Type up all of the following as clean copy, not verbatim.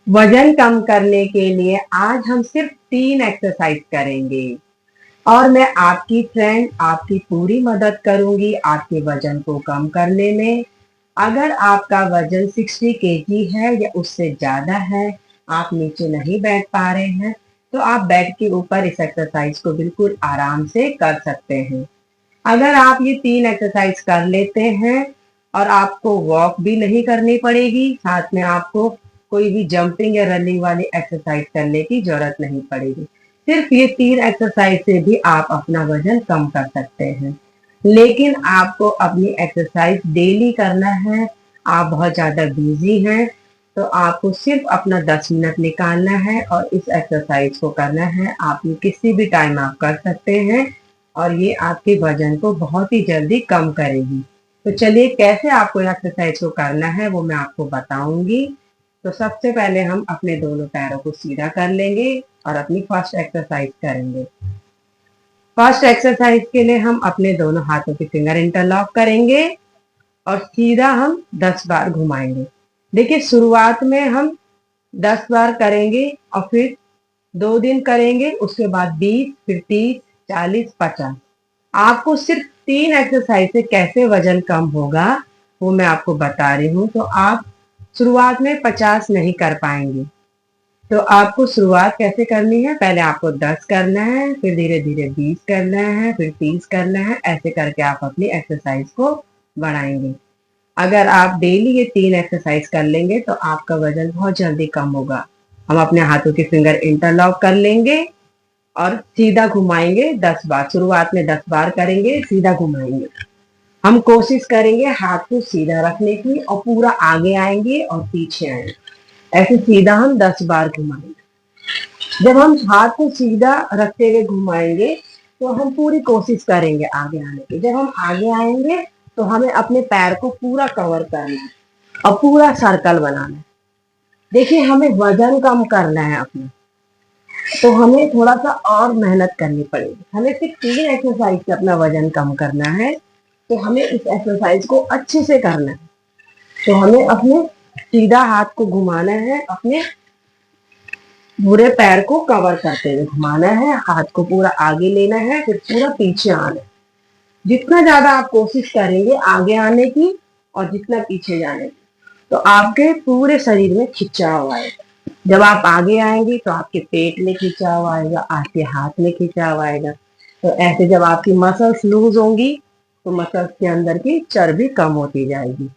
वजन कम करने के लिए आज हम सिर्फ 3 एक्सरसाइज करेंगे और मैं आपकी फ्रेंड आपकी पूरी मदद करूंगी आपके वजन को कम करने में। अगर आपका वजन 60 kg है या उससे ज्यादा है, आप नीचे नहीं बैठ पा रहे हैं, तो आप बेड के ऊपर इस एक्सरसाइज को बिल्कुल आराम से कर सकते हैं। अगर आप ये 3 एक्सरसाइज कर लेते हैं और आपको वॉक भी नहीं करनी पड़ेगी, साथ में आपको कोई भी जंपिंग या रनिंग वाली एक्सरसाइज करने की जरूरत नहीं पड़ेगी। सिर्फ ये 3 एक्सरसाइज से भी आप अपना वजन कम कर सकते हैं। लेकिन आपको अपनी एक्सरसाइज डेली करना है। आप बहुत ज्यादा बिजी हैं, तो आपको सिर्फ अपना 10 मिनट निकालना है और इस एक्सरसाइज को करना है। आप ये किसी भी टाइम आप कर सकते हैं और ये आपके वजन को बहुत ही जल्दी कम करेगी। तो चलिए, कैसे आपको एक्सरसाइज को करना है वो मैं आपको बताऊंगी। तो सबसे पहले हम अपने दोनों पैरों को सीधा कर लेंगे और अपनी फर्स्ट एक्सरसाइज करेंगे। फर्स्ट एक्सरसाइज के लिए हम अपने दोनों हाथों के फिंगर इंटरलॉक करेंगे और सीधा हम 10 बार घुमाएंगे। देखिए, शुरुआत में हम 10 बार करेंगे और फिर 2 दिन करेंगे, उसके बाद 20, फिर 30, 40, 50। आपको सिर्फ 3 एक्सरसाइज से कैसे वजन कम होगा वो मैं आपको बता रही हूँ। तो आप शुरुआत में 50 नहीं कर पाएंगे, तो आपको शुरुआत कैसे करनी है, पहले आपको 10 करना है, फिर धीरे धीरे 20 करना है, फिर 30 करना है। ऐसे करके आप अपनी एक्सरसाइज को बढ़ाएंगे। अगर आप डेली ये 3 एक्सरसाइज कर लेंगे तो आपका वजन बहुत जल्दी कम होगा। हम अपने हाथों के फिंगर इंटरलॉक कर लेंगे और सीधा घुमाएंगे 10 बार। शुरुआत में 10 बार करेंगे, सीधा घुमाएंगे। हम कोशिश करेंगे हाथ को सीधा रखने की और पूरा आगे आएंगे और पीछे आएंगे। ऐसे सीधा हम 10 बार घुमाएंगे। जब हम हाथ को सीधा रखते हुए घुमाएंगे तो हम पूरी कोशिश करेंगे आगे आने की। जब हम आगे आएंगे तो हमें अपने पैर को पूरा कवर करना है और पूरा सर्कल बनाना है। देखिए, हमें वजन कम करना है अपना, तो हमें थोड़ा सा और मेहनत करनी पड़ेगी। हमें सिर्फ 3 एक्सरसाइज से अपना वजन कम करना है, तो हमें इस एक्सरसाइज को अच्छे से करना है। तो हमें अपने सीधा हाथ को घुमाना है, अपने पूरे पैर को कवर करते हुए घुमाना है, हाथ को पूरा आगे लेना है, फिर पूरा पीछे आना है। जितना ज्यादा आप कोशिश करेंगे आगे आने की और जितना पीछे जाने की, तो आपके पूरे शरीर में खिंचाव आएगा। जब आप आगे आएंगे तो आपके पेट में खिंचाव आएगा, आपके हाथ में खिंचाव आएगा। तो ऐसे जब आपकी मसल्स लूज होंगी तो मसल्स के अंदर की चर्बी कम होती जाएगी।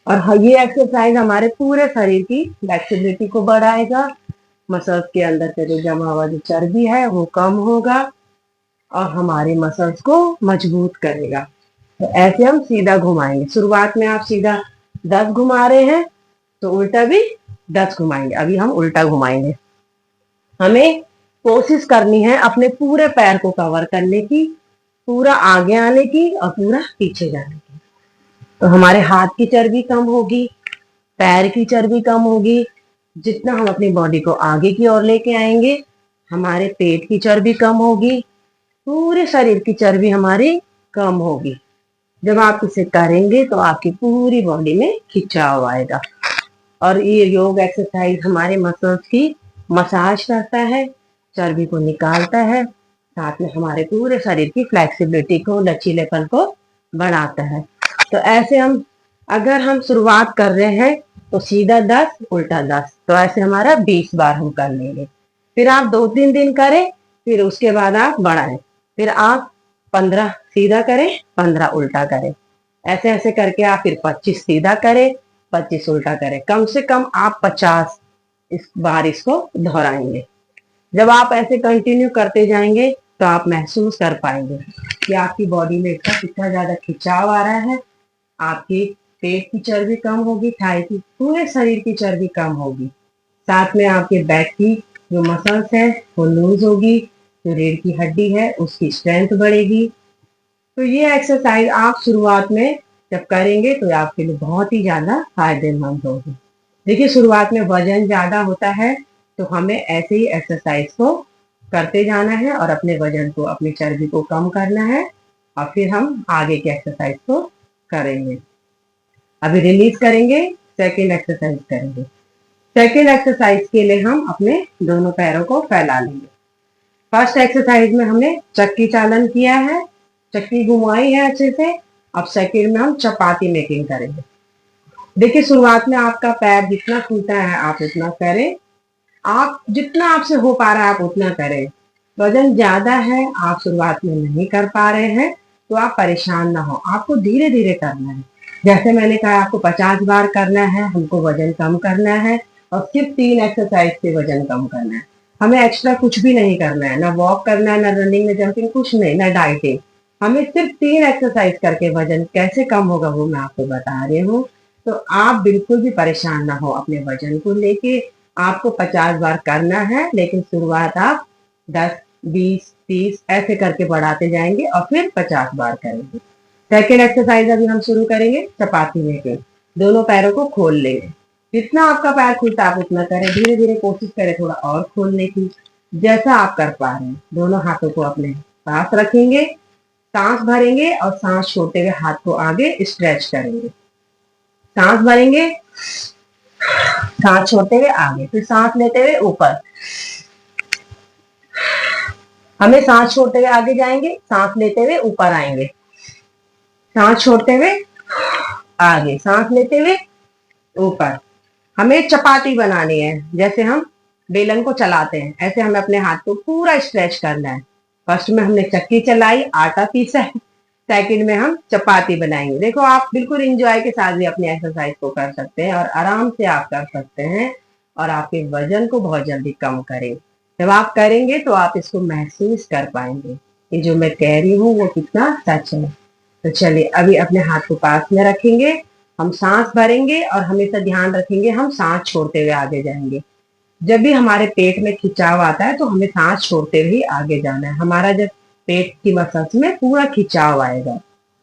और ये एक्सरसाइज हमारे पूरे शरीर की फ्लेक्सिबिलिटी को बढ़ाएगा। मसल्स के अंदर से जो जमा हुआ जो चर्बी है वो कम होगा और हमारे मसल्स को मजबूत करेगा। तो ऐसे हम सीधा घुमाएंगे। शुरुआत में आप सीधा 10 घुमा रहे हैं तो उल्टा भी 10 घुमाएंगे। अभी हम उल्टा घुमाएंगे। हमें कोशिश करनी है अपने पूरे पैर को कवर करने की, पूरा आगे आने की और पूरा पीछे जाने की। तो हमारे हाथ की चर्बी कम होगी, पैर की चर्बी कम होगी। जितना हम अपनी बॉडी को आगे की ओर लेके आएंगे, हमारे पेट की चर्बी कम होगी, पूरे शरीर की चर्बी हमारी कम होगी। जब आप इसे करेंगे तो आपकी पूरी बॉडी में खिंचाव आएगा। और ये योग एक्सरसाइज हमारे मसल्स की मसाज करता है, चर्बी को निकालता है, साथ में हमारे पूरे शरीर की फ्लेक्सिबिलिटी को, लचीलेपन को बढ़ाता है। तो ऐसे हम अगर हम शुरुआत कर रहे हैं तो सीधा 10 उल्टा 10, तो ऐसे हमारा 20 बार हम कर लेंगे। फिर आप 2-3 दिन करें, फिर उसके बाद आप बढ़ाएं। फिर आप 15 सीधा करें, 15 उल्टा करें। ऐसे ऐसे करके आप फिर 25 सीधा करें, 25 उल्टा करें। कम से कम आप 50 इस बार इसको दोहराएंगे। जब आप ऐसे कंटिन्यू करते जाएंगे तो आप महसूस कर पाएंगे कि आपकी बॉडी में इसका कितना ज्यादा खिंचाव आ रहा है। आपकी पेट की चर्बी कम होगी, थाई की, पूरे शरीर की चर्बी कम होगी। साथ में आपके बैक की जो मसल्स है वो लूज होगी, जो रीढ़ की हड्डी है उसकी स्ट्रेंथ बढ़ेगी। तो ये एक्सरसाइज आप शुरुआत में जब करेंगे तो आपके लिए बहुत ही ज्यादा फायदेमंद होगी। देखिए, शुरुआत में वजन ज्यादा होता है, तो हमें ऐसे ही एक्सरसाइज को करते जाना है और अपने वजन को, अपनी चर्बी को कम करना है और फिर हम आगे के एक्सरसाइज को करेंगे। अभी रिलीज करेंगे, सेकेंड एक्सरसाइज करेंगे। सेकेंड एक्सरसाइज के लिए हम अपने दोनों पैरों को फैला लेंगे। फर्स्ट एक्सरसाइज में हमने चक्की चालन किया है, चक्की घुमाई है अच्छे से। अब सेकेंड में हम चपाती मेकिंग करेंगे। देखिए, शुरुआत में आपका पैर जितना खुलता है आप उतना करें, आप जितना आपसे हो पा रहा है आप उतना करें। वजन ज्यादा है, आप शुरुआत में नहीं कर पा रहे हैं तो आप परेशान ना हो, आपको धीरे धीरे करना है। जैसे मैंने कहा, आपको 50 बार करना है, हमको वजन कम करना है और सिर्फ 3 एक्सरसाइज से वजन कम करना है। हमें एक्स्ट्रा कुछ भी नहीं करना है, ना वॉक करना है, ना रनिंग, ना जंपिंग, कुछ नहीं, ना डाइटिंग। हमें सिर्फ 3 एक्सरसाइज करके वजन कैसे कम होगा वो मैं आपको बता रही हूँ। तो आप बिल्कुल भी परेशान ना हो अपने वजन को लेके। आपको 50 बार करना है, लेकिन शुरुआत आप 10, 20, 30 ऐसे करके बढ़ाते जाएंगे और फिर 50 बार करेंगे। सेकेंड एक्सरसाइज अभी हम शुरू करेंगे चपाती लेके। दोनों पैरों को खोल लेंगे, जितना आपका पैर खुलता है आप उतना करें, धीरे धीरे कोशिश करें थोड़ा और खोलने की, जैसा आप कर पा रहे हैं। दोनों हाथों को अपने पास रखेंगे, सांस भरेंगे और सांस छोड़ते हुए हाथ को आगे स्ट्रेच करेंगे। सांस भरेंगे, सांस छोड़ते हुए आगे, फिर सांस लेते हुए ऊपर। हमें सांस छोड़ते हुए आगे जाएंगे, सांस लेते हुए ऊपर आएंगे, सांस छोड़ते हुए आगे, सांस लेते हुए ऊपर। हमें चपाती बनानी है, जैसे हम बेलन को चलाते हैं ऐसे हमें अपने हाथ को पूरा स्ट्रेच करना है। फर्स्ट में हमने चक्की चलाई, आटा पीसा है, सेकंड में हम चपाती बनाएंगे। देखो, आप बिल्कुल इंजॉय के साथ भी अपनी एक्सरसाइज को कर सकते हैं और आराम से आप कर सकते हैं और आपके वजन को बहुत जल्दी कम करें। जब आप करेंगे तो आप इसको महसूस कर पाएंगे, ये जो मैं कह रही हूँ वो कितना सच है। तो चलिए, अभी अपने हाथ को पास में रखेंगे, हम सांस भरेंगे और हमेशा ध्यान रखेंगे हम सांस छोड़ते हुए आगे जाएंगे। जब भी हमारे पेट में खिंचाव आता है तो हमें सांस छोड़ते हुए ही आगे जाना है। हमारा जब पेट की मसल्स में पूरा खिंचाव आएगा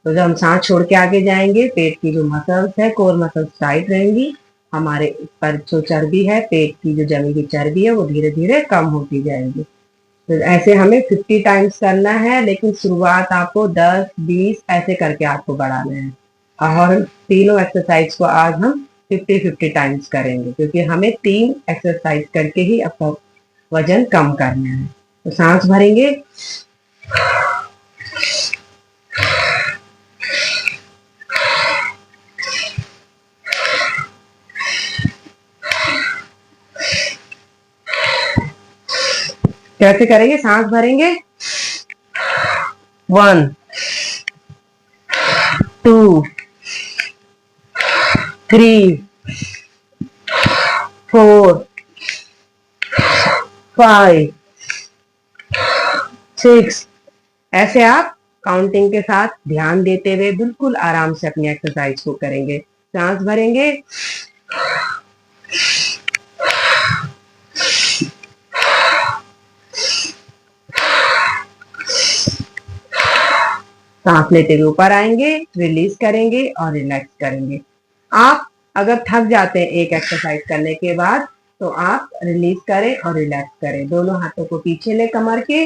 तो जब हम सांस छोड़ के आगे जाएंगे, पेट की जो मसल्स है, कोर मसल्स टाइट रहेंगी, हमारे ऊपर जो चर्बी है, पेट की जो जमी हुई चर्बी है वो धीरे धीरे कम होती जाएगी। तो ऐसे हमें 50 टाइम्स करना है, लेकिन शुरुआत आपको 10, 20 ऐसे करके आपको बढ़ाना है। और तीनों एक्सरसाइज को आज हम 50-50 टाइम्स करेंगे, क्योंकि हमें 3 एक्सरसाइज करके ही अपना वजन कम करना है। तो सांस भरेंगे, कैसे करेंगे? सांस भरेंगे, 1, 2, 3, 4, 5, 6। ऐसे आप काउंटिंग के साथ ध्यान देते हुए बिल्कुल आराम से अपनी एक्सरसाइज को करेंगे। सांस भरेंगे, सांस लेते हुए ऊपर आएंगे, रिलीज करेंगे और रिलैक्स करेंगे। आप अगर थक जाते हैं एक एक्सरसाइज करने के बाद तो आप रिलीज करें और रिलैक्स करें। दोनों हाथों को पीछे ले कमर के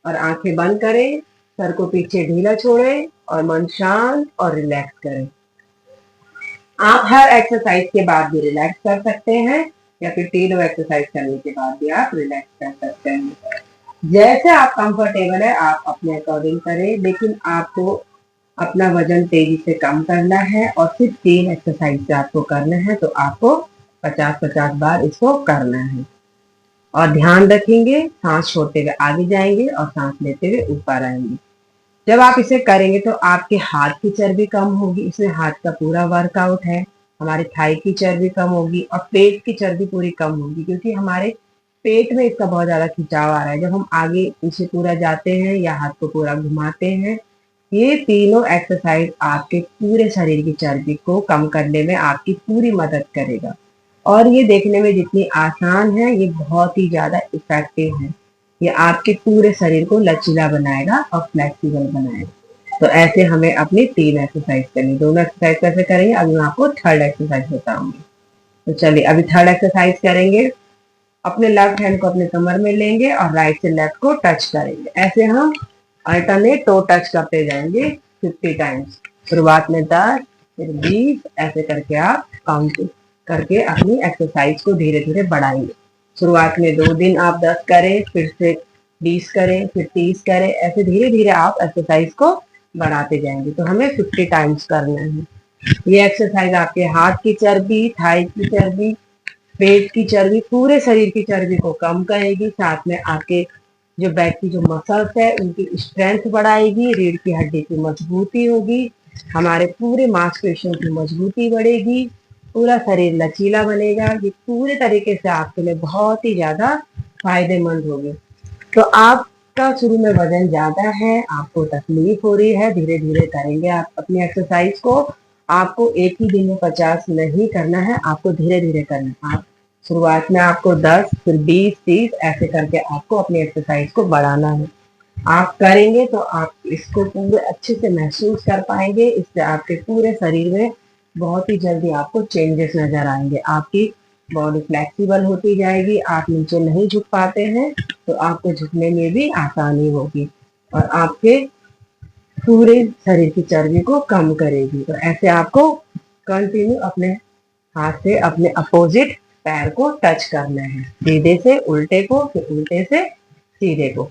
और आंखें बंद करें, सर को पीछे ढीला छोड़ें और मन शांत और रिलैक्स करें। आप हर एक्सरसाइज के बाद भी रिलैक्स कर सकते हैं या फिर तीनों एक्सरसाइज करने के बाद भी आप रिलैक्स कर सकते हैं। जैसे आप कंफर्टेबल है आप अपने अकॉर्डिंग करें, लेकिन आपको अपना वजन तेजी से कम करना है और सिर्फ 3 एक्सरसाइज आपको करना है, तो आपको 50-50 बार इसको करना है। और ध्यान रखेंगे, सांस छोड़ते हुए आगे जाएंगे और सांस लेते हुए ऊपर आएंगे। जब आप इसे करेंगे तो आपके हाथ की चर्बी कम होगी, इसमें हाथ का पूरा वर्कआउट है। हमारे थाई की चर्बी कम होगी और पेट की चर्बी पूरी कम होगी, क्योंकि हमारे पेट में इसका बहुत ज्यादा खिंचाव आ रहा है। जब हम आगे पीछे पूरा जाते हैं या हाथ को पूरा घुमाते हैं, ये तीनों एक्सरसाइज आपके पूरे शरीर की चर्बी को कम करने में आपकी पूरी मदद करेगा। और ये देखने में जितनी आसान है, ये बहुत ही ज्यादा इफेक्टिव है। ये आपके पूरे शरीर को लचीला बनाएगा और फ्लेक्सिबल बनाएगा। तो ऐसे हमें अपनी 3 एक्सरसाइज करनी। दोनों एक्सरसाइज कैसे करेंगे अभी मैं आपको थर्ड एक्सरसाइज बताऊंगी। तो चलिए, अभी थर्ड एक्सरसाइज करेंगे। अपने लेफ्ट हैंड को अपने कमर में लेंगे और राइट से लेफ्ट को टच करेंगे। ऐसे हम अल्टरनेट टो टच करते जाएंगे 50 टाइम्स। शुरुआत में 10, फिर 20, ऐसे करके आप काउंटिंग करके अपनी एक्सरसाइज को धीरे धीरे बढ़ाएंगे। शुरुआत में 2 दिन आप 10 करें, फिर से 20 करें, फिर 30 करें, ऐसे धीरे धीरे आप एक्सरसाइज को बढ़ाते जाएंगे। तो हमें 50 टाइम्स करना है। ये एक्सरसाइज आपके हाथ की चर्बी, थाई की चर्बी, पेट की चर्बी, पूरे शरीर की चर्बी को कम करेगी। साथ में आपके जो बैक की जो मसल्स है उनकी स्ट्रेंथ बढ़ाएगी, रीढ़ की हड्डी की मजबूती होगी, हमारे पूरे मांसपेशियों की मजबूती बढ़ेगी, पूरा शरीर लचीला बनेगा। ये पूरे तरीके से आपके लिए बहुत ही ज्यादा फायदेमंद होगी। तो आपका शुरू में वजन ज्यादा है, आपको तकलीफ हो रही है, धीरे धीरे करेंगे आप अपनी एक्सरसाइज को। आपको एक ही दिन में 50 नहीं करना है, आपको धीरे धीरे करना है। आप शुरुआत में आपको 10, फिर 20, 30 ऐसे करके आपको अपनी एक्सरसाइज को बढ़ाना है। आप करेंगे तो आप इसको पूरे अच्छे से महसूस कर पाएंगे। इससे आपके पूरे शरीर में बहुत ही जल्दी आपको चेंजेस नजर आएंगे। आपकी बॉडी फ्लेक्सिबल होती जाएगी। आप नीचे नहीं झुक पाते हैं तो आपको झुकने में भी आसानी होगी और आपके पूरे शरीर की चर्बी को कम करेगी। तो ऐसे आपको कंटिन्यू अपने हाथ से अपने अपोजिट पैर को टच करना है, सीधे से उल्टे को, फिर उल्टे से सीधे को।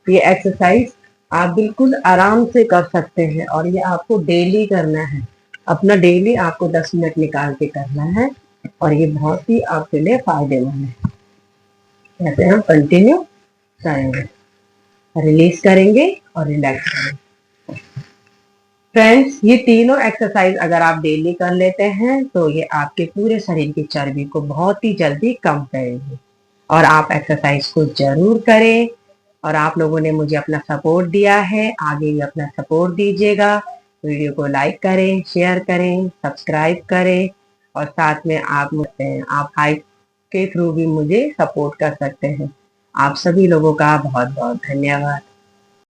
ये एक्सरसाइज आप बिल्कुल आराम से कर सकते हैं और ये आपको डेली करना है। अपना डेली आपको 10 मिनट निकाल के करना है और ये बहुत ही आपके लिए फायदेमंद है। ऐसे हम कंटिन्यू करेंगे, रिलीज करेंगे और रिलैक्स करेंगे। फ्रेंड्स, ये तीनों एक्सरसाइज अगर आप डेली कर लेते हैं तो ये आपके पूरे शरीर की चर्बी को बहुत ही जल्दी कम करेगी। और आप एक्सरसाइज को जरूर करें। और आप लोगों ने मुझे अपना सपोर्ट दिया है, आगे भी अपना सपोर्ट दीजिएगा। वीडियो को लाइक करें, शेयर करें, सब्सक्राइब करें और साथ में आप हाइप के थ्रू भी मुझे सपोर्ट कर सकते हैं। आप सभी लोगों का बहुत बहुत धन्यवाद।